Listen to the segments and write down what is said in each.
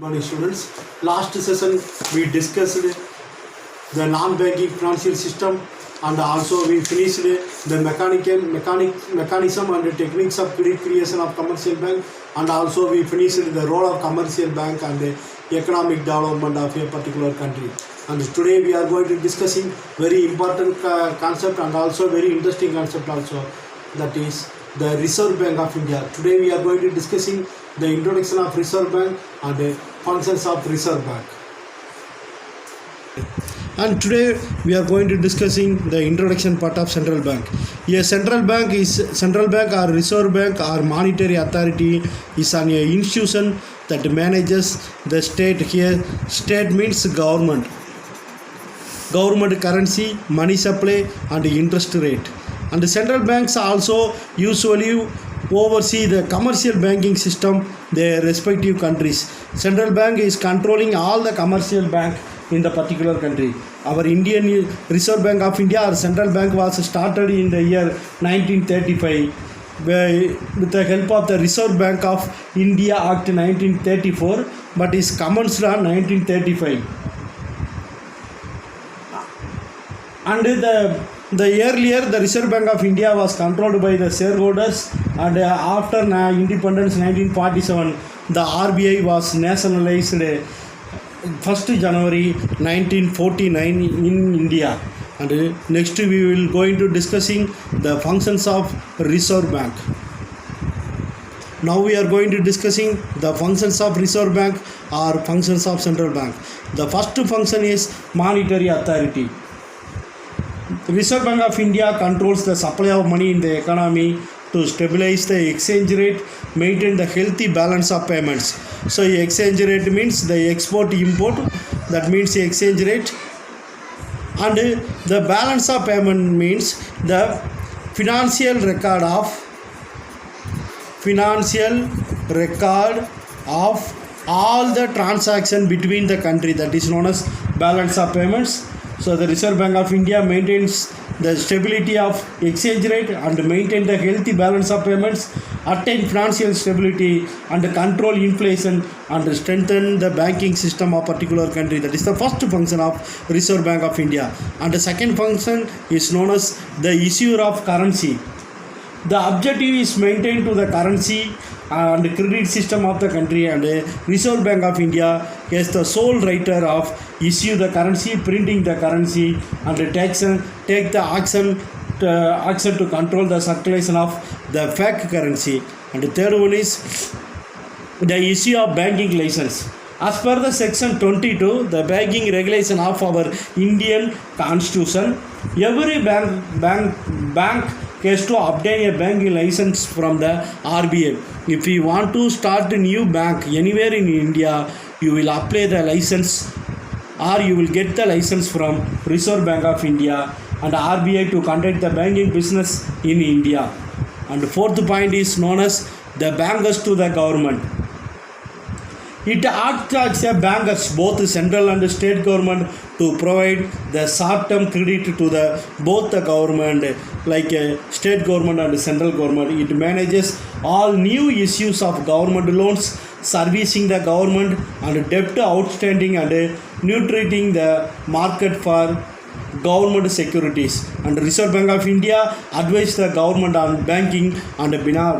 Morning students. Last session we discussed the non-banking financial system and also we finished the mechanism and the techniques of credit creation of commercial bank, and also we finished the role of commercial bank and the economic development of a particular country. And today we are going to discussing very important concept and also very interesting concept also, that is the Reserve Bank of India. Today we are going to discussing the introduction of Reserve Bank and the functions of Reserve Bank. And today we are going to discussing the introduction part of central bank. A central bank or Reserve Bank or monetary authority is an institution that manages the state. Here state means government currency, money supply and interest rate. And the central banks also usually oversee the commercial banking system their respective countries. Central bank is controlling all the commercial bank in the particular country. Our Indian Reserve Bank of India or central bank was started in the year 1935 with the help of the Reserve Bank of India Act 1934, but is commenced on 1935. And the earlier the Reserve Bank of India was controlled by the shareholders, and after independence 1947 the RBI was nationalized 1st January 1949 in India. And next we will going to discussing the functions of Reserve Bank. Now we are going to discussing the functions of Reserve Bank or functions of central bank. The first function is monetary authority. Reserve Bank of India controls the supply of money in the economy to stabilize the exchange rate, maintain the healthy balance of payments. So exchange rate means the export import, that means the exchange rate, and the balance of payment means the financial record of all the transaction between the country, that is known as balance of payments. So the Reserve Bank of India maintains the stability of exchange rate and maintain the healthy balance of payments, attain financial stability and control inflation and strengthen the banking system of particular country. That is the first function of Reserve Bank of India. And the second function is known as the issuer of currency. The objective is maintained to the currency and credit system of the country, and Reserve Bank of India is the sole writer of issue the currency, printing the currency, and take the action to control the circulation of the fake currency. And the third one is the issue of banking license. As per the section 22, the banking regulation of our Indian Constitution, every bank has to obtain a banking license from the RBI. If you want to start a new bank anywhere in India, you will apply the license or you will get the license from Reserve Bank of India and RBI to conduct the banking business in India. And the fourth point is known as the bankers to the government. It acts as a bankers, both central and state government, to provide the short-term credit to both the government, like state government and central government. It manages all new issues of government loans, servicing the government and debt outstanding, and nutriting the market for government securities. And Reserve Bank of India advises the government on banking and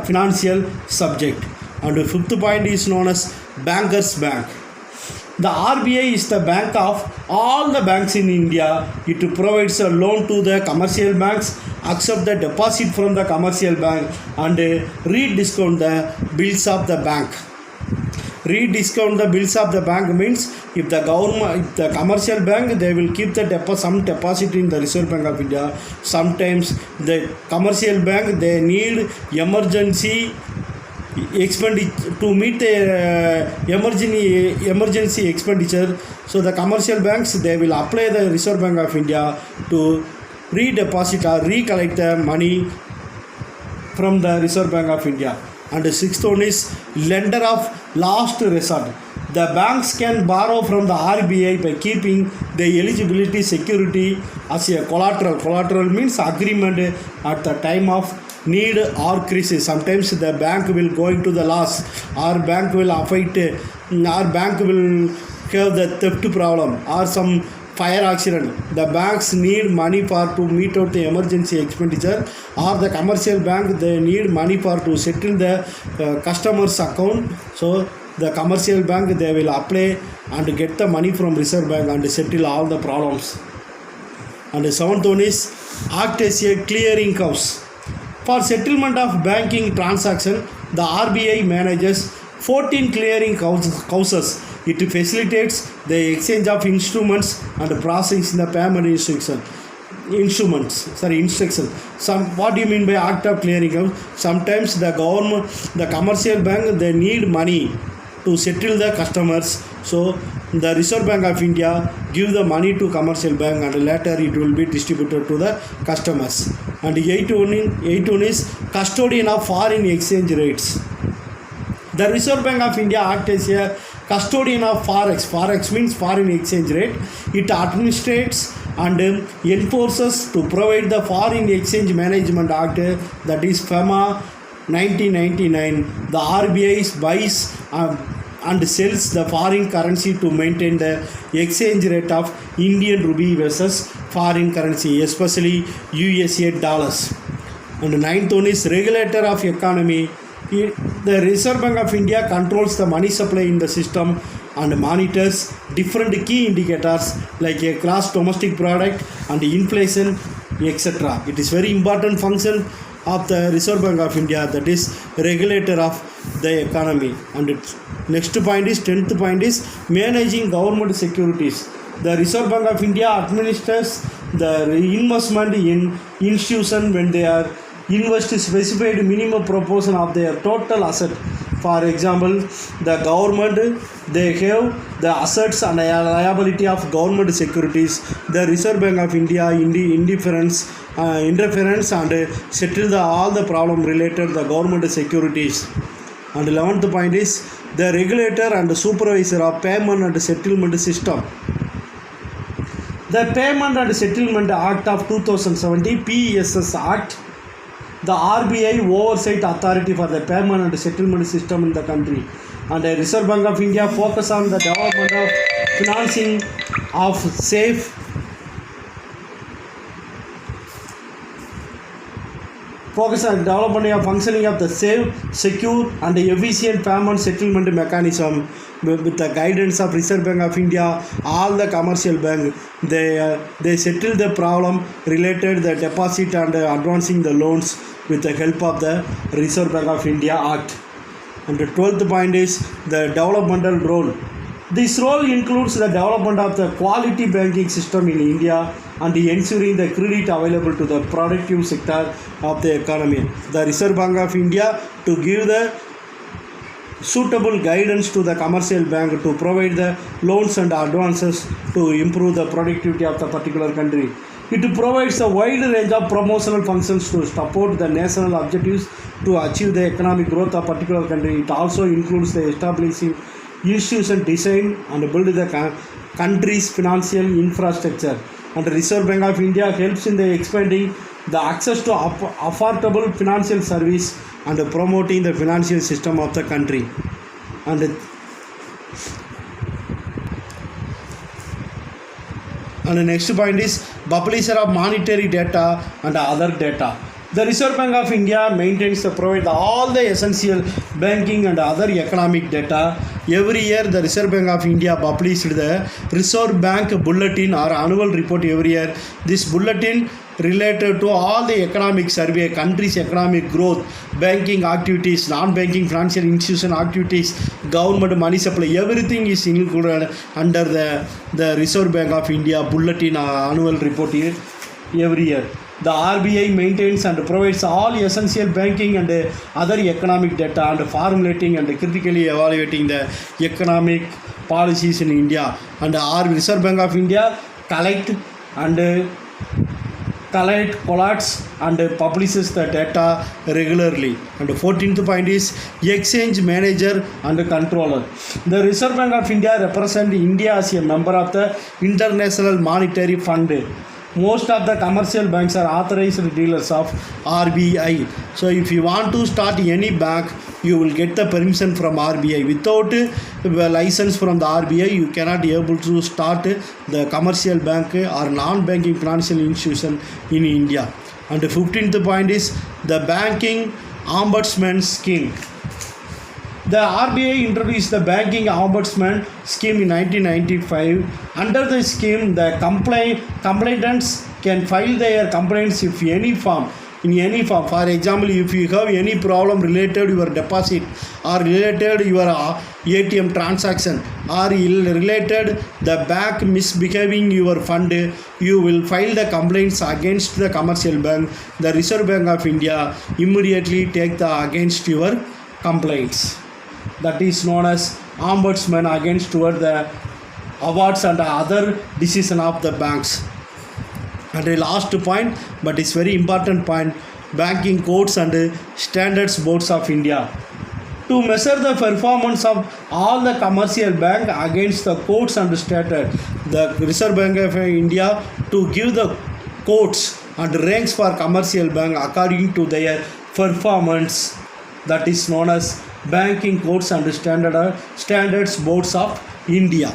financial subject. And the fifth point is known as Bankers Bank. The RBI is the bank of all the banks in India. It provides a loan to the commercial banks, accept the deposit from the commercial bank, and rediscount the bills of the bank. Rediscount the bills of the bank means if the commercial bank, they will keep some deposit in the Reserve Bank of India. Sometimes the commercial bank, they need emergency expenditure to meet the emergency expenditure. So the commercial banks, they will apply the Reserve Bank of India to redeposit or recollect the money from the Reserve Bank of India. And the sixth one is lender of last resort. The banks can borrow from the RBI by keeping the eligibility security as a collateral. Collateral means agreement at the time of need or crisis. Sometimes the bank will go into the loss, or bank will affect, or bank will have the theft problem or some fire accident. The banks need money for to meet out the emergency expenditure, or the commercial bank they need money for to settle the customer's account. So the commercial bank they will apply and get the money from Reserve Bank and settle all the problems. And the seventh one is act as a clearing house. For settlement of banking transaction, the RBI manages 14 clearing houses. It facilitates the exchange of instruments and processing the payment instruction. What do you mean by act of clearing house? Sometimes the government, the commercial bank, they need money to settle the customers. So the Reserve Bank of India give the money to commercial bank and later it will be distributed to the customers. And 8.1 is custodian of foreign exchange rates. The Reserve Bank of India acts as a custodian of forex. Forex means foreign exchange rate. It administrates and enforces to provide the Foreign Exchange Management Act, that is FEMA 1999. The RBI buys and sells the foreign currency to maintain the exchange rate of Indian rupee versus foreign currency, especially USA dollars. And the ninth one is regulator of economy. The Reserve Bank of India controls the money supply in the system and monitors different key indicators like a gross domestic product and inflation, etc. It is very important function of the Reserve Bank of India, that is regulator of the economy. And next point is 10th point is managing government securities. The Reserve Bank of India administers the investment in institution when they are invest specified minimum proportion of their total asset. For example, the government they have the assets and liability of government securities. The Reserve Bank of India interference and settle all the problem related to the government securities. And 11th point is the regulator and supervisor of payment and settlement system. The Payment and Settlement Act of 2017 PSS Act, the RBI oversight authority for the payment and settlement system in the country. And the Reserve Bank of India focus on the development of financing of safe, focus on development of functioning of the safe, secure and efficient payment settlement mechanism with the guidance of Reserve Bank of India. All the commercial bank they settle the problem related to the deposit and advancing the loans with the help of the Reserve Bank of India Act. And the 12th point is the developmental role. This role includes the development of the quality banking system in India and ensuring the credit available to the productive sector of the economy. The Reserve Bank of India to give the suitable guidance to the commercial bank to provide the loans and advances to improve the productivity of the particular country. It provides a wide range of promotional functions to support the national objectives to achieve the economic growth of a particular country. It also includes the establishing institution design and build the country's financial infrastructure. And the Reserve Bank of India helps in the expanding the access to affordable financial service and promoting the financial system of the country. And the next point is publisher of monetary data and other data. The Reserve Bank of India maintains to provide all the essential banking and other economic data. Every year, the Reserve Bank of India published the Reserve Bank Bulletin or annual report every year. This bulletin related to all the economic survey, country's economic growth, banking activities, non-banking financial institution activities, government money supply, everything is included under the Reserve Bank of India Bulletin annual report every year. The RBI maintains and provides all essential banking and other economic data and formulating and critically evaluating the economic policies in India. And the Reserve Bank of India collates and publishes the data regularly. And the 14th point is exchange manager and controller. The Reserve Bank of India represents India as a member of the International Monetary Fund. most of the commercial banks are authorized dealers of RBI. So if you want to start any bank, you will get the permission from RBI. Without a license from the RBI, you cannot be able to start the commercial bank or non-banking financial institution in India. And the 15th point is the banking ombudsman scheme. The RBI introduced the Banking Ombudsman Scheme in 1995. Under the scheme, the complainants can file their complaints if in any form. For example, if you have any problem related to your deposit or related to your ATM transaction or related the bank misbehaving your fund, you will file the complaints against the commercial bank. The Reserve Bank of India immediately take the against your complaints. That is known as ombudsman against toward the awards and other decision of the banks. And the last point, but it's very important point, banking codes and standards boards of India. To measure the performance of all the commercial bank against the codes and standards, the Reserve Bank of India to give the codes and ranks for commercial bank according to their performance. That is known as banking codes and standards boards of India.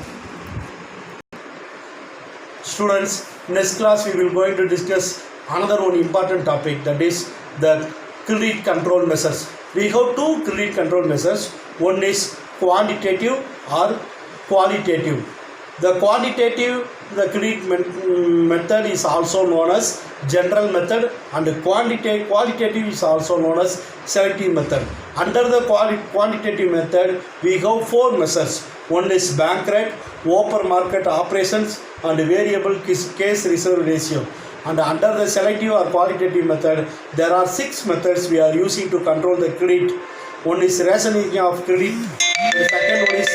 Students, next class we will going to discuss another one important topic, that is the credit control measures. We have two credit control measures. One is quantitative or qualitative. The quantitative, the credit method is also known as general method, and qualitative is also known as selective method. Under the quantitative method, we have four measures. One is bank rate, open market operations, and variable case reserve ratio. And under the selective or qualitative method, there are 6 methods we are using to control the credit. One is rationing of credit, the second one is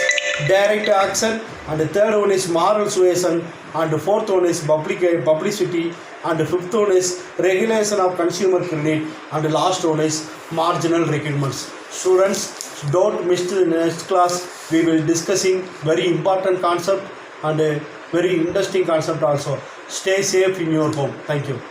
direct action, and the third one is moral suasion, and the fourth one is publicity, and the fifth one is regulation of consumer credit, and the last one is marginal requirements. Students, don't miss the next class. We will discussing very important concept and a very interesting concept also. Stay safe in your home. Thank you.